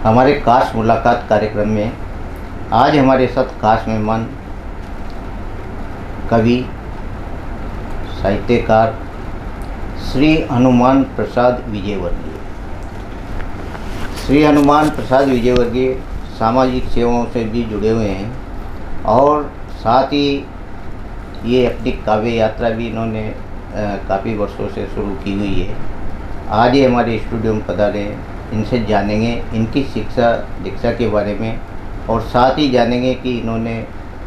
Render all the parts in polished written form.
हमारे खास मुलाकात कार्यक्रम में आज हमारे साथ खास मेहमान कवि साहित्यकार श्री हनुमान प्रसाद विजयवर्गीय। श्री हनुमान प्रसाद विजयवर्गीय सामाजिक सेवाओं से भी जुड़े हुए हैं और साथ ही ये अपनी काव्य यात्रा भी इन्होंने काफ़ी वर्षों से शुरू की हुई है। आज ये हमारे स्टूडियो में पधारे, इनसे जानेंगे इनकी शिक्षा दीक्षा के बारे में और साथ ही जानेंगे कि इन्होंने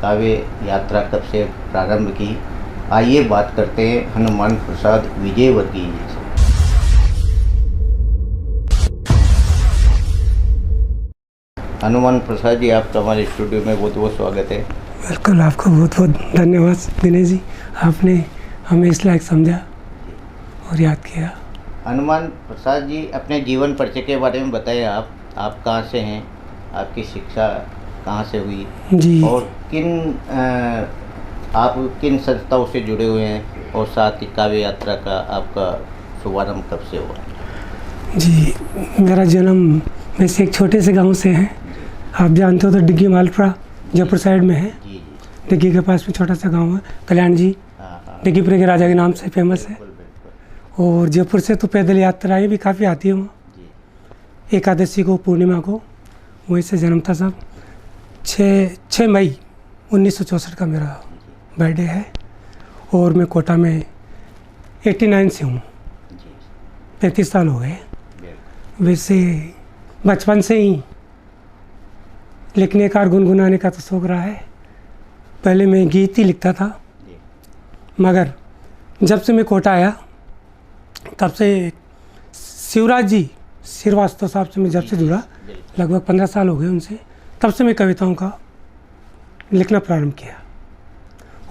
काव्य यात्रा कब से प्रारंभ की। आइए बात करते हैं हनुमान प्रसाद विजयवर्गीय जी से। हनुमान प्रसाद जी, आपका हमारे स्टूडियो में बहुत बहुत स्वागत है। बिल्कुल, आपको बहुत बहुत धन्यवाद दिनेश जी, आपने हमें इस लायक समझा और याद किया। हनुमान प्रसाद जी, अपने जीवन परिचय के बारे में बताएं। आप कहाँ से हैं, आपकी शिक्षा कहाँ से हुई जी, और आप किन संस्थाओं से जुड़े हुए हैं और साथ ही काव्य यात्रा का आपका शुभारंभ कब से हुआ? जी, मेरा जन्म वैसे एक छोटे से गांव से है। आप जानते हो तो डिग्गी मालपुरा जयपुर साइड में है। जी जी। डिग्गी के पास में छोटा सा गांव है कल्याण जी, डिग्गीपुरे के राजा के नाम से फेमस है। और जयपुर से तो पैदल यात्राएँ भी काफ़ी आती हैं वहाँ। एकादशी को, पूर्णिमा को, वहीं से जन्म था सब। 6 मई 1964 का मेरा बर्थडे है और मैं कोटा में 89 से हूँ, 35 साल हो गए। वैसे बचपन से ही लिखने का और गुनगुनाने का तो शौक रहा है। पहले मैं गीत ही लिखता था, मगर जब से मैं कोटा आया तब से शिवराज जी श्रीवास्तव साहब से मैं जब से जुड़ा, लगभग 15 साल हो गए उनसे, तब से मैं कविताओं का लिखना प्रारंभ किया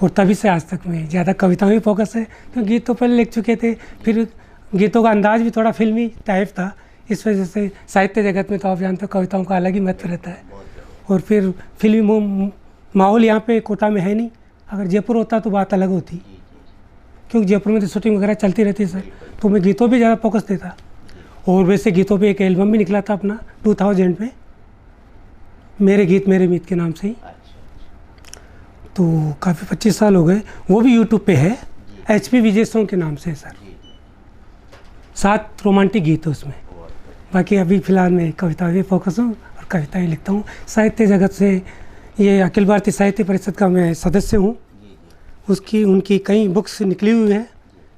और तभी से आज तक मैं ज़्यादा कविताओं ही फोकस है, क्योंकि गीत तो पहले लिख चुके थे। फिर गीतों का अंदाज भी थोड़ा फिल्मी टाइप था, इस वजह से साहित्य जगत में तो आप जानते हो कविताओं का अलग ही महत्व रहता है। और फिर फिल्मी माहौल यहाँ पे कोटा में है नहीं। अगर जयपुर होता तो बात अलग होती, क्योंकि जयपुर में तो शूटिंग वगैरह चलती रहती है सर, तो मैं गीतों पे ज़्यादा फोकस देता। और वैसे गीतों पे एक एल्बम भी निकला था अपना 2000 में, मेरे गीत मेरे मीत के नाम से ही। तो काफ़ी 25 साल हो गए, वो भी यूट्यूब पे है, HP विजय सॉन्ग के नाम से है सर। 7 रोमांटिक गीत है उसमें। बाकी अभी फ़िलहाल मैं कविता भी फोकस हूँ और कविताएँ लिखता हूँ। साहित्य जगत से ये अखिल भारतीय साहित्य परिषद का मैं सदस्य हूँ, उनकी कई बुक्स निकली हुई है,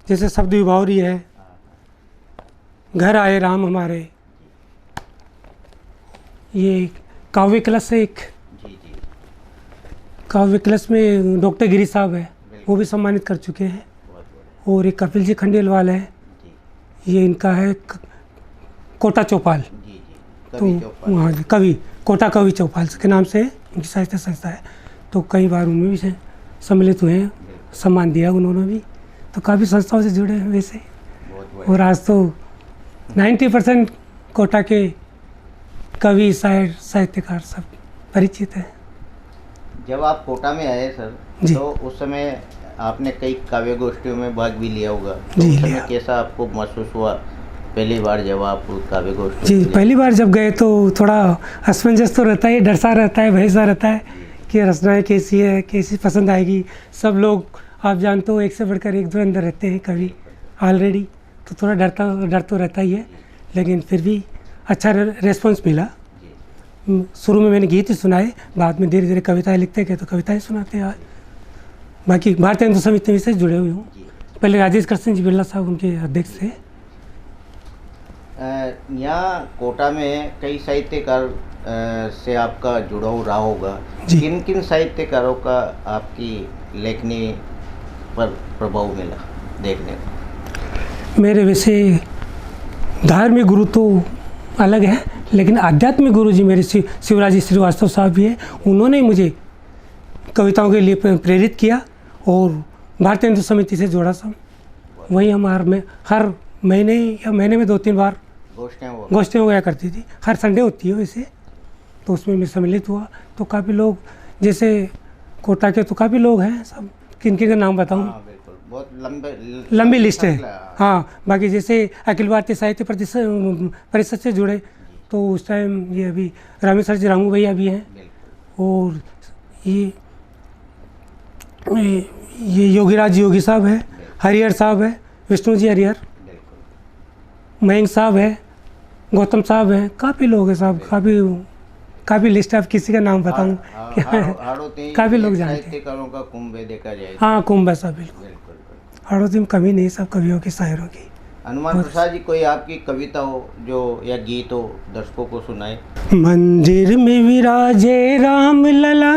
जैसे शब्द विभावरी है, घर आए राम हमारे, ये काव्य क्लस है एक, काव्य क्लस में डॉक्टर गिरी साहब है, वो भी सम्मानित कर चुके हैं। और एक कपिल जी खंडेलवाल है, ये इनका है कोटा चौपाल, तो वहाँ कवि कोटा कवि चौपाल के नाम से उनकी साहित्य संस्था है। तो कई बार उनमें भी सम्मिलित हुए हैं, सम्मान दिया उन्होंने भी। तो काफ़ी संस्थाओं से जुड़े हैं वैसे। और आज तो 90% कोटा के कवि शायर साहित्यकार सब परिचित हैं। जब आप कोटा में आए सर, तो उस समय आपने कई काव्य गोष्ठियों में भाग भी लिया होगा, तो उस समय कैसा आपको महसूस हुआ पहली बार जब आप काव्य गोष्ठी? जी, पहली बार जब गए तो थोड़ा असमंजस तो रहता है, डर सा रहता है, भय सा रहता है कि रचनाएँ कैसी है, कैसी पसंद आएगी। सब लोग आप जानते हो एक से बढ़कर एक अंदर रहते हैं कवि ऑलरेडी, तो थोड़ा डर तो रहता ही है, लेकिन फिर भी अच्छा रेस्पॉन्स मिला। शुरू में मैंने गीत ही सुनाए, बाद में धीरे धीरे कविताएं लिखते गए तो कविताएं सुनाते आए। बाकी भारतीय हिंदू समिति से जुड़े हुए हूँ। पहले राजेश कृष्ण जी बिरला साहब उनके अध्यक्ष थे। यहाँ कोटा में कई साहित्यकार से आपका जुड़ाव रहा होगा, किन किन साहित्यकारों का आपकी लेखनी पर प्रभाव मिला देखने को? मेरे वैसे धार्मिक गुरु तो अलग है, लेकिन आध्यात्मिक गुरु जी मेरे शिवराज जी श्रीवास्तव साहब भी हैं। उन्होंने मुझे कविताओं के लिए प्रेरित किया और भारतीय हिंदू समिति से जोड़ा सब। वही हर महीने या महीने में 2-3 बार गोष्ठियाँ हुआ करती थी। हर संडे होती है वैसे, तो उसमें मैं सम्मिलित हुआ। तो काफ़ी लोग, जैसे कोटा के तो काफ़ी लोग हैं, सब किन किन का नाम बताऊँ? बहुत लंबी लिस्ट है। हाँ, बाकी जैसे अखिल भारतीय साहित्य परिषद से जुड़े तो उस टाइम ये अभी रामेश्वर जी रामू भैया भी हैं, बिल्कुल और ये योगीराज योगी साहब है, हरिहर साहब है, विष्णु जी हरिहर, बिल्कुल। मयंक साहब है, गौतम साहब हैं, काफ़ी लोग हैं साहब, काफ़ी लिस्ट है, किसी का नाम बताऊँ काफ़ी लोग जानते हैं। साहित्यकारों का कुंभ है देखा जाए। हाँ कुंभ है साहब, बिल्कुल। बिल्कुल। हाड़ौती में कमी नहीं सब कवियों की, शायरों की। हनुमान प्रसाद जी, कोई आपकी कविता हो जो या गीत हो दर्शकों को सुनाए। मंदिर में विराजे राम लला,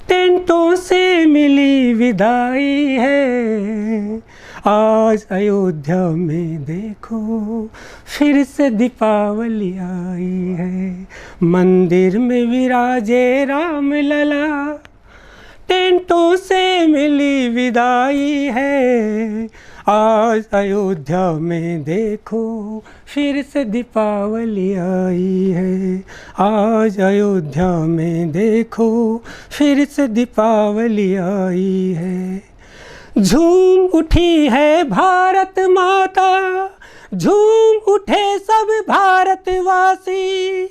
टेंटों से मिली विदाई है, आज अयोध्या में देखो फिर से दीपावली आई है। मंदिर में विराजे राम लला, टेंटों से मिली विदाई है, आज अयोध्या में देखो फिर से दीपावली आई है, आज अयोध्या में देखो फिर से दीपावली आई है। झूम उठी है भारत माता, झूम उठे सब भारतवासी,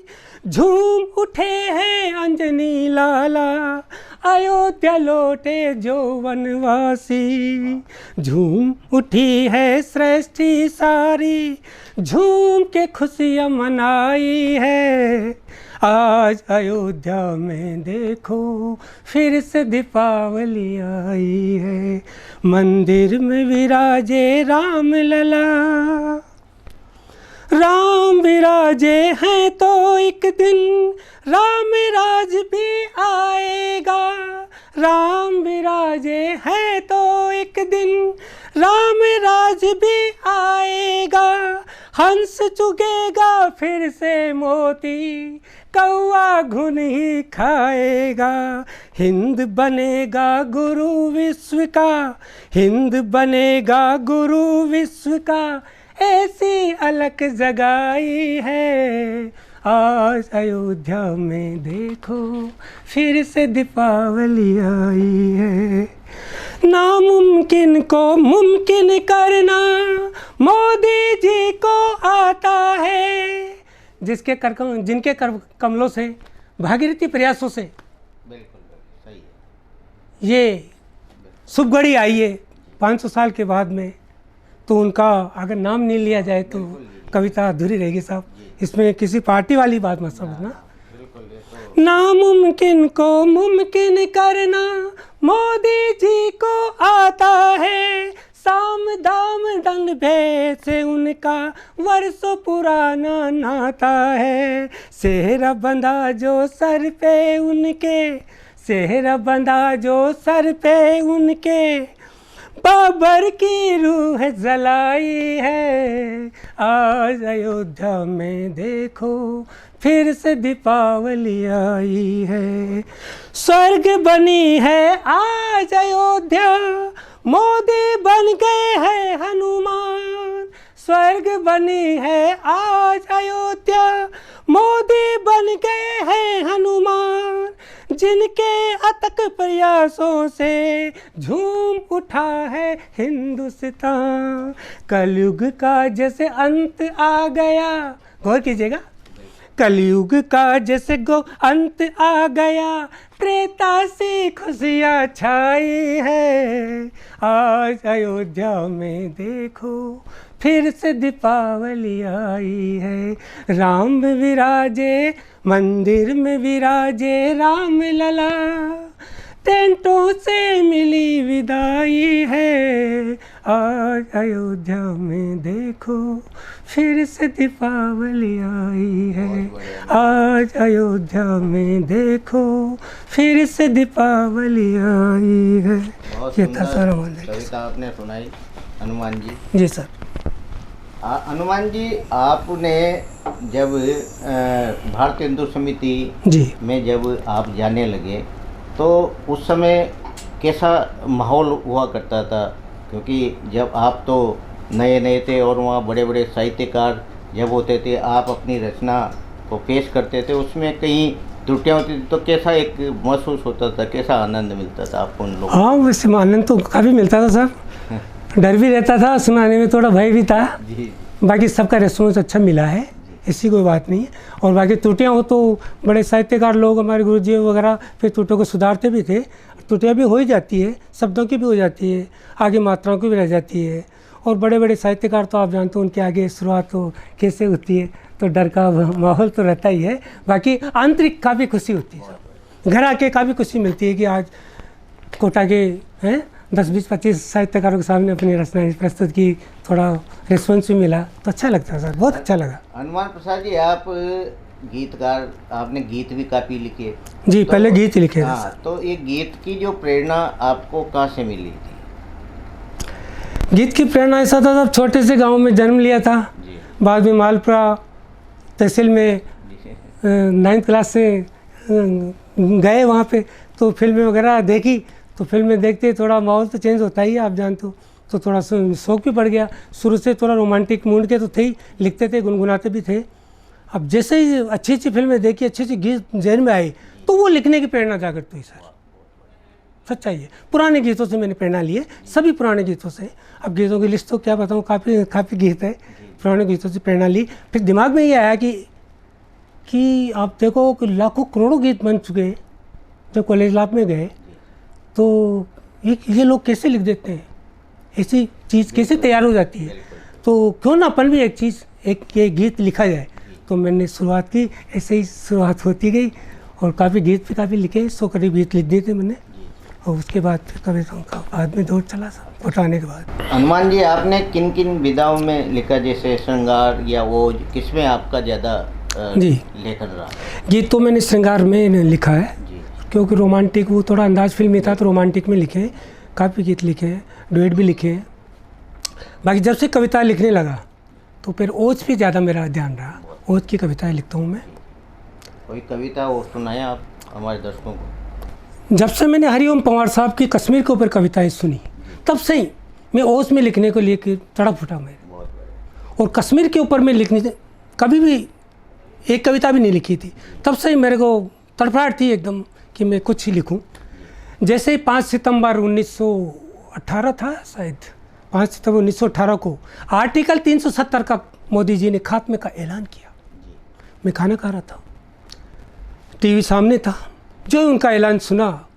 झूम उठे हैं अंजनी लाला, अयोध्या लौटे जो वनवासी। झूम उठी है सृष्टि सारी, झूम के खुशियाँ मनाई है, आज अयोध्या में देखो फिर से दीपावली आई है। मंदिर में विराजे राम लला, राम विराजे हैं तो एक दिन राम राज भी आएगा, राम विराजे हैं तो एक दिन राम राज भी आएगा, हंस चुगेगा फिर से मोती, कौआ घुन ही खाएगा, हिंद बनेगा गुरु विश्व का, हिंद बनेगा गुरु विश्व का, ऐसी अलख जगाई है, आज अयोध्या में देखो फिर से दीपावली आई है। नामुमकिन को मुमकिन करना मोदी जी को आता है, जिनके कमलों से, भागीरथी प्रयासों से बिल्कुल सही है, ये शुभ घड़ी आई है 500 साल के बाद में, तो उनका अगर नाम नहीं लिया जाए तो कविता अधूरी रहेगी साहब। इसमें किसी पार्टी वाली बात मत समझना। नामुमकिन को मुमकिन करना मोदी जी को आता है, साम दाम दंड भेद से उनका वर्षों पुराना नाता है, सेहरा बंधा जो सर पे उनके, सेहरा बंधा जो सर पे उनके, बाबर की रूह जलाई है, आज अयोध्या में देखो फिर से दीपावली आई है। स्वर्ग बनी है आज अयोध्या, मोदी बन गए हैं हनुमान, स्वर्ग बनी है आज अयोध्या, मोदी बन गए हैं हनुमान, जिनके अथक प्रयासों से झूम उठा है हिंदुस्तान। कलयुग का जैसे अंत आ गया, गौर कीजिएगा, कलयुग का जैसे अंत आ गया, त्रेता से खुशियाँ छाई है, आज अयोध्या में देखो फिर से दीपावली आई है। राम विराजे मंदिर में विराजे राम लला, टेंटों से मिली विदाई है, आज अयोध्या में देखो फिर से दीपावली आई है, आज अयोध्या में देखो फिर से दीपावली आई है। ये था सर कविता आपने सुनाई हनुमान जी। जी सर। हनुमान जी, आपने जब भारतीय हिंदू समिति जी में जब आप जाने लगे तो उस समय कैसा माहौल हुआ करता था? क्योंकि जब आप तो नए नए थे और वहाँ बड़े बड़े साहित्यकार जब होते थे, आप अपनी रचना को पेश करते थे, उसमें कहीं त्रुटियाँ होती थी, तो कैसा एक महसूस होता था, कैसा आनंद मिलता था आपको उन लोगों? हाँ, वैसे आनंद तो काफ़ी मिलता था सर, डर भी रहता था, सुनाने में थोड़ा भय भी था। जी। बाकी सबका रिस्पॉन्स अच्छा मिला है, ऐसी कोई बात नहीं है। और बाकी त्रुटियाँ हो तो बड़े साहित्यकार लोग हमारे गुरुजी वगैरह फिर त्रुटियों को सुधारते भी थे। त्रुटियाँ भी हो ही जाती है, शब्दों की भी हो जाती है, आगे मात्राओं की भी रह जाती है। और बड़े बड़े साहित्यकार तो आप जानते हो उनके आगे शुरुआत तो कैसे होती है, तो डर का माहौल तो रहता ही है। बाकी आंतरिक काफ़ी खुशी होती है, घर आके काफ़ी खुशी मिलती है कि आज कोटा के हैं 10, 20, 25 साहित्यकारों के सामने अपनी रचनाएं प्रस्तुत की, थोड़ा रिस्पॉन्स भी मिला तो अच्छा लगता है सर, बहुत अच्छा लगा। हनुमान प्रसाद जी, आप गीतकार, आपने गीत भी काफ़ी लिखे जी, तो, पहले गीत ही लिखे थे। हाँ, तो ये गीत की जो प्रेरणा आपको कहाँ से मिली थी? गीत की प्रेरणा ऐसा था, तब छोटे से गांव में जन्म लिया था जी। बाद में मालपुरा तहसील में 9th क्लास से गए वहाँ पे, तो फिल्में वगैरह देखी। तो फिल्में देखते थोड़ा माहौल तो चेंज होता ही है, आप जानते हो, तो थोड़ा शौक भी बढ़ गया। शुरू से थोड़ा रोमांटिक मूड के तो थे ही, लिखते थे, गुनगुनाते भी थे। अब जैसे ही अच्छी अच्छी फिल्में देखी, अच्छी अच्छी गीत जहन में आई, तो वो लिखने की प्रेरणा जागृत हुई सर, सच्चाई है। पुराने गीतों से मैंने प्रेरणा ली है, सभी पुराने गीतों से। अब गीतों की लिस्ट तो क्या बताऊँ, काफ़ी गीत है, पुराने गीतों से प्रेरणा ली। फिर दिमाग में ये आया कि आप देखो कि लाखों करोड़ों गीत बन चुके हैं। जब कॉलेज लाइफ में गए तो ये लोग कैसे लिख देते हैं, ऐसी चीज़ कैसे तैयार हो जाती है, तो क्यों ना अपन भी एक चीज़, ये गीत लिखा जाए। तो मैंने शुरुआत की, ऐसे ही शुरुआत होती गई और काफ़ी गीत भी काफ़ी लिखे, 100 करीब गीत लिख दिए थे मैंने। और उसके बाद फिर कविताओं का बाद में दौर चला सब उठाने के बाद। हनुमान जी, आपने किन किन विधाओं में लिखा, जैसे श्रृंगार या ओज, किसमें आपका ज़्यादा जी लेखन रहा? गीत तो मैंने श्रृंगार में लिखा है, जी। क्योंकि रोमांटिक वो थोड़ा अंदाज फिल्मी था, तो रोमांटिक में लिखे हैं, काफ़ी गीत लिखे हैं, डुएट भी लिखे हैं। बाकी जब से कविता लिखने लगा तो फिर ओज पे ज़्यादा मेरा ध्यान रहा, ओज की कविताएं लिखता हूँ मैं। कोई कविता और सुनाया आप हमारे दर्शकों को? जब से मैंने हरिओम पंवार साहब की कश्मीर के ऊपर कविताएं सुनी, तब से ही मैं ओज में लिखने को लेकर तड़प उठा मैं। बहुत बढ़िया। और कश्मीर के ऊपर मैं लिखने कभी भी एक कविता भी नहीं लिखी थी, तब से ही मेरे को तड़फड़ाहट थी एकदम कि मैं कुछ ही लिखूं। जैसे 5 सितंबर 1918 था शायद, 5 सितंबर 1918 को आर्टिकल 370 का मोदी जी ने खात्मे का ऐलान किया। मैं खाना खा रहा था, टीवी सामने था, जो उनका ऐलान सुना,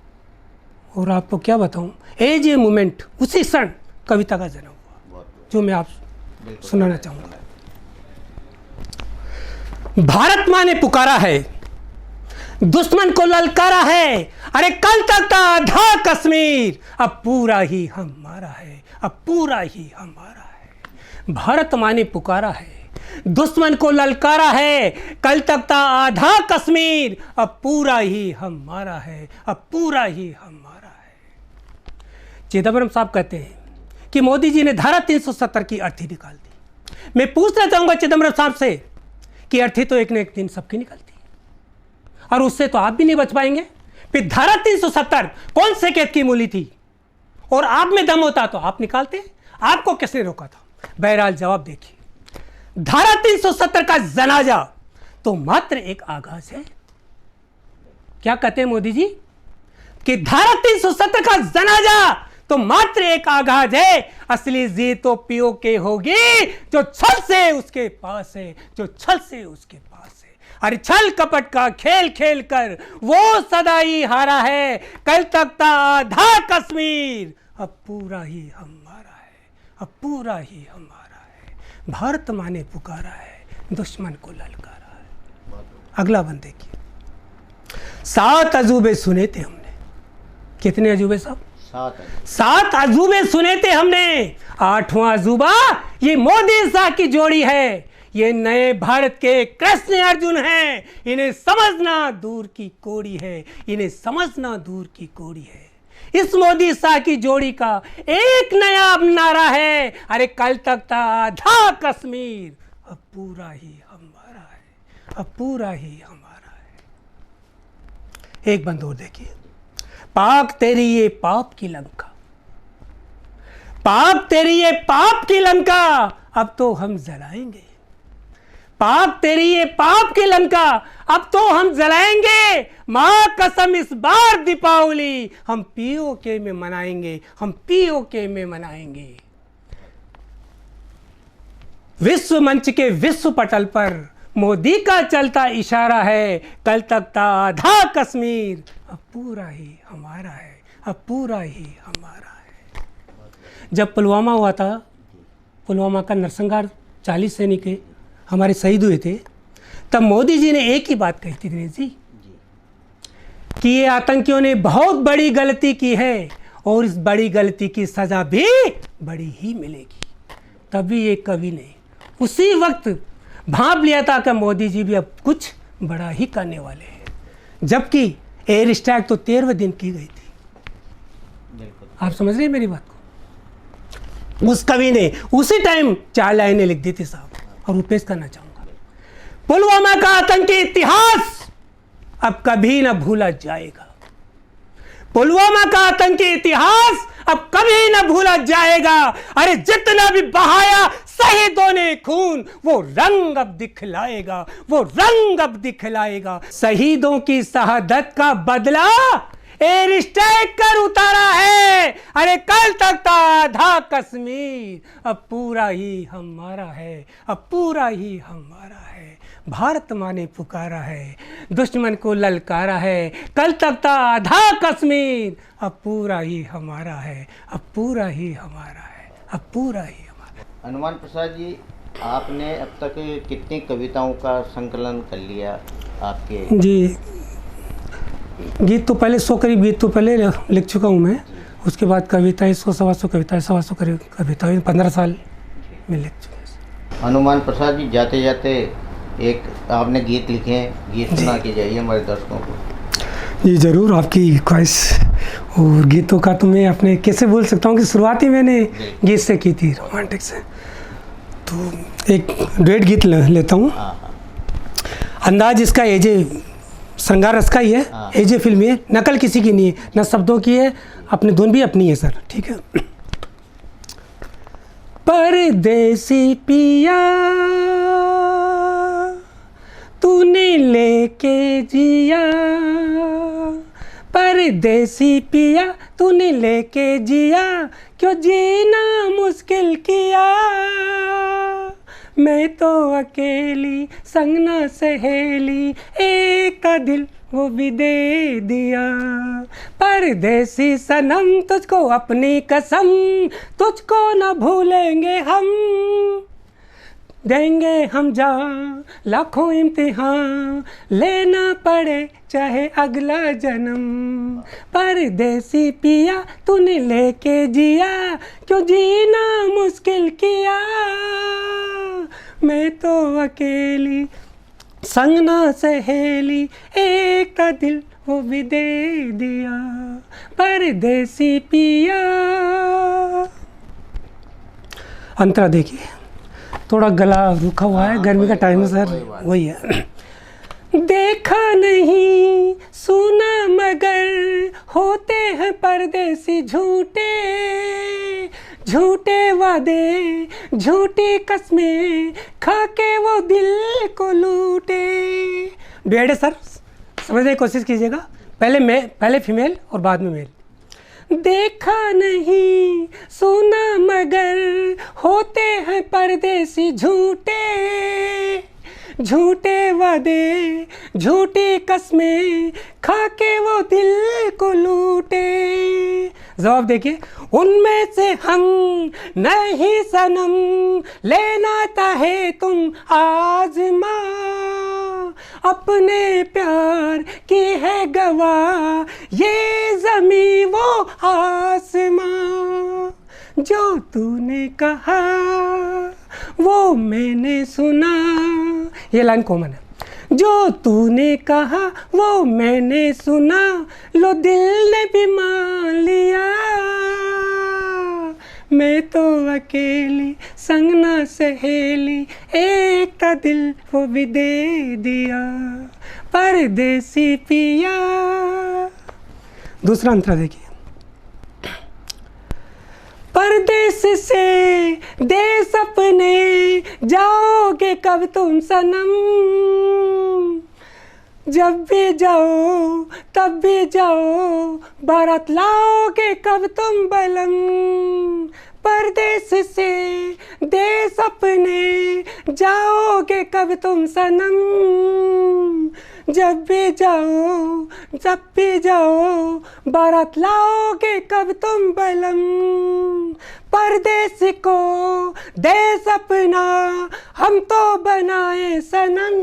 और आपको क्या बताऊं, एज ए मोमेंट, उसी क्षण कविता का जन्म हुआ, जो मैं आप सुनाना चाहूँगा। भारत माँ ने पुकारा है, दुश्मन को ललकारा है, अरे कल तक था कश्मीर, अब पूरा ही हमारा है, अब पूरा ही हमारा है। भारत माँ ने पुकारा है, दुश्मन को ललकारा है, कल तक था आधा कश्मीर, अब पूरा ही हमारा है, अब पूरा ही हमारा है। चिदम्बरम साहब कहते हैं कि मोदी जी ने धारा 370 की अर्थी निकाल दी। मैं पूछना चाहूंगा चिदम्बरम साहब से कि अर्थी तो एक न एक दिन सबकी निकलती है, और उससे तो आप भी नहीं बच पाएंगे। फिर धारा 370 कौन से कैद की मूली थी, और आप में दम होता तो आप निकालते, आपको किसने रोका था? बहरहाल जवाब देखिए, धारा 370 का जनाजा तो मात्र एक आगाज है। क्या कहते हैं मोदी जी कि धारा 370 का जनाजा तो मात्र एक आगाज है, असली जीत तो पीओ के होगी जो छल से उसके पास है, जो छल से उसके पास है। अरे छल कपट का खेल खेल कर वो सदा ही हारा है, कल तक था आधा कश्मीर, अब पूरा ही हमारा है, अब पूरा ही हमारा है। भारत माँ ने पुकारा है, दुश्मन को ललकारा है। अगला बंद देखिए, 7 अजूबे सुने थे हमने। कितने अजूबे साहब? 7 अजूबे सुने थे हमने। 8वां अजूबा ये मोदी शाह की जोड़ी है, ये नए भारत के कृष्ण अर्जुन हैं, इन्हें समझना दूर की कोड़ी है, इन्हें समझना दूर की कोड़ी है। इस मोदी शाह की जोड़ी का एक नया नारा है, अरे कल तक था आधा कश्मीर, अब पूरा ही हमारा है, अब पूरा ही हमारा है। एक बंद और देखिए, पाक तेरी ये पाप की लंका, पाक तेरी ये पाप की लंका, अब तो हम जलाएंगे। पाक तेरी ये पाप की लंका, अब तो हम जलाएंगे। मां कसम इस बार दीपावली हम पीओके में मनाएंगे, हम पीओके में मनाएंगे। विश्व मंच के विश्व पटल पर मोदी का चलता इशारा है, कल तक था आधा कश्मीर, अब पूरा ही हमारा है, अब पूरा ही हमारा है। जब पुलवामा हुआ था, पुलवामा का नरसंहार 40 सैनिक हमारे शहीद हुए थे, तब मोदी जी ने एक ही बात कही थी दिनेश जी कि ये आतंकियों ने बहुत बड़ी गलती की है और इस बड़ी गलती की सज़ा भी बड़ी ही मिलेगी। तभी ये कवि ने उसी वक्त भांप लिया था कि मोदी जी भी अब कुछ बड़ा ही करने वाले हैं, जबकि एयर स्ट्राइक तो 13वें दिन की गई थी। आप समझ रहे हैं मेरी बात को? उस कवि ने उसी टाइम 4 लाइनें लिख दी थी साहब, और वो पेश करना चाहूँगा। पुलवामा का आतंकी इतिहास अब कभी न भूला जाएगा, पुलवामा का आतंकी इतिहास अब कभी न भूला जाएगा। अरे जितना भी बहाया शहीदों ने खून, वो रंग अब दिखलाएगा, वो रंग अब दिखलाएगा। शहीदों की शहादत का बदला एयर स्ट्राइक कर उतारा है। अरे कल तक था आधा कश्मीर, अब पूरा ही हमारा है, अब पूरा ही हमारा है। भारत माँ ने पुकारा है, दुश्मन को ललकारा है, कल तक था आधा कश्मीर, अब पूरा ही हमारा है, अब पूरा ही हमारा है, अब पूरा ही हमारा है। हनुमान प्रसाद जी, आपने अब तक कितनी कविताओं का संकलन कर लिया आपके? जी, गीत तो पहले 100 करीब गीत तो पहले लिख चुका हूँ मैं। उसके बाद कविताएं 100-125 कविताएं, 125 करीब कविताएं 15 साल में लिख चुका। हनुमान प्रसाद जी, जाते जाते एक आपने गीत लिखे हैं, गीत सुना के जाइए हमारे दर्शकों को। जी ज़रूर, आपकी ख्वाहिश। और गीतों का तो मैं अपने कैसे बोल सकता हूँ कि शुरुआत ही मैंने गीत से की थी, रोमांटिक से। तो एक डुएट गीत लेता हूँ। अंदाज इसका एजे श्रृंगार रस का ही है, एजे फिल्मी है, नकल किसी की नहीं है, न शब्दों की है, अपनी धुन भी अपनी है सर, ठीक है। परदेसी पिया तूने लेके जिया, परदेसी पिया तूने लेके जिया, क्यों जीना मुश्किल किया। मैं तो अकेली संग न सहेली, एक का दिल वो भी दे दिया। परदेसी सनम तुझको अपनी कसम, तुझको न भूलेंगे हम, देंगे हम जान लाखों इम्तिहान, लेना पड़े चाहे अगला जन्म। परदेसी पिया तूने लेके जिया, क्यों जीना मुश्किल किया। मैं तो अकेली संग ना सहेली, एक का दिल वो भी दे दिया। परदेसी पिया। अंतरा देखिए, थोड़ा गला रुका हुआ है, गर्मी का टाइम है सर, वही है। देखा नहीं सुना मगर होते हैं परदेसी झूठे, झूठे वादे झूठी कस्में खाके वो दिल को लूटे। डुएट है सर, समझने की कोशिश कीजिएगा। पहले फीमेल और बाद में मेल। देखा नहीं सुना मगर होते हैं परदेसी झूठे, झूठे वादे झूठी कस्में खाके वो दिल को लूटे। जवाब देखिए, उनमें से हम नहीं सनम, लेना चाहे तुम आजमा, अपने प्यार की है गवाह ये ज़मीं वो आसमां। जो तूने कहा वो मैंने सुना, ये लाइन कॉमन है। जो तूने कहा वो मैंने सुना, लो दिल ने भी मान लिया। मैं तो अकेली संग ना सहेली, एक का दिल वो भी दे दिया। परदेसी पिया। दूसरा अंतरा देखिए। परदेस से देश अपने जाओगे कब तुम सनम, जब भी जाओ तब भी जाओ, बारात लाओगे कब तुम बलम। परदेस से देश अपने जाओगे कब तुम सनम, जब भी जाओ बारात लाओगे कब तुम बलम, परदेस को देश अपना हम तो बनाए सनम,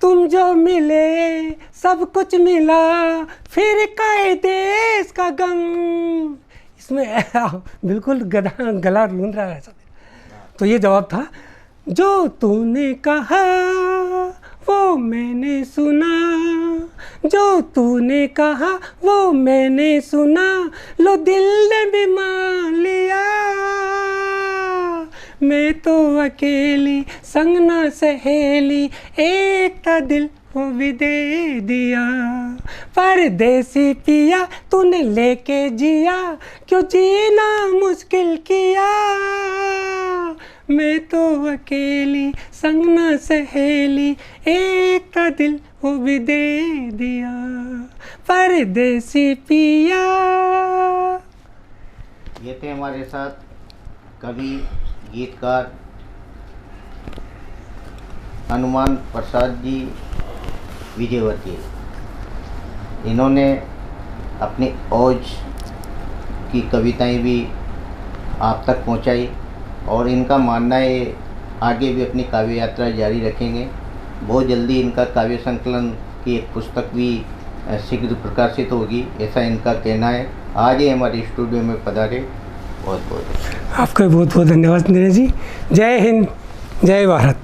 तुम जो मिले सब कुछ मिला फिर काहे देश का गम। इसमें बिल्कुल गला लूंध रहा है सब। तो ये जवाब था, जो तूने कहा वो मैंने सुना, जो तूने कहा वो मैंने सुना, लो दिल ने भी मान लिया, मैं तो अकेली संग ना सहेली, एक था दिल वो भी दे दिया, परदेसी पिया तूने लेके जिया, क्यों जीना मुश्किल किया, मैं तो अकेली संग ना सहेली, एक था दिल वो भी दे दिया, परदेसी पिया। ये थे हमारे साथ कवि गीतकार हनुमान प्रसाद जी विजयवर्गीय। इन्होंने अपनी औज की कविताएं भी आप तक पहुंचाई और इनका मानना है आगे भी अपनी काव्य यात्रा जारी रखेंगे। बहुत जल्दी इनका काव्य संकलन की एक पुस्तक भी शीघ्र प्रकाशित होगी, ऐसा इनका कहना है। आज ये हमारे स्टूडियो में पधारे, बहुत बहुत आपका बहुत बहुत धन्यवाद नीरज जी। जय हिंद, जय भारत।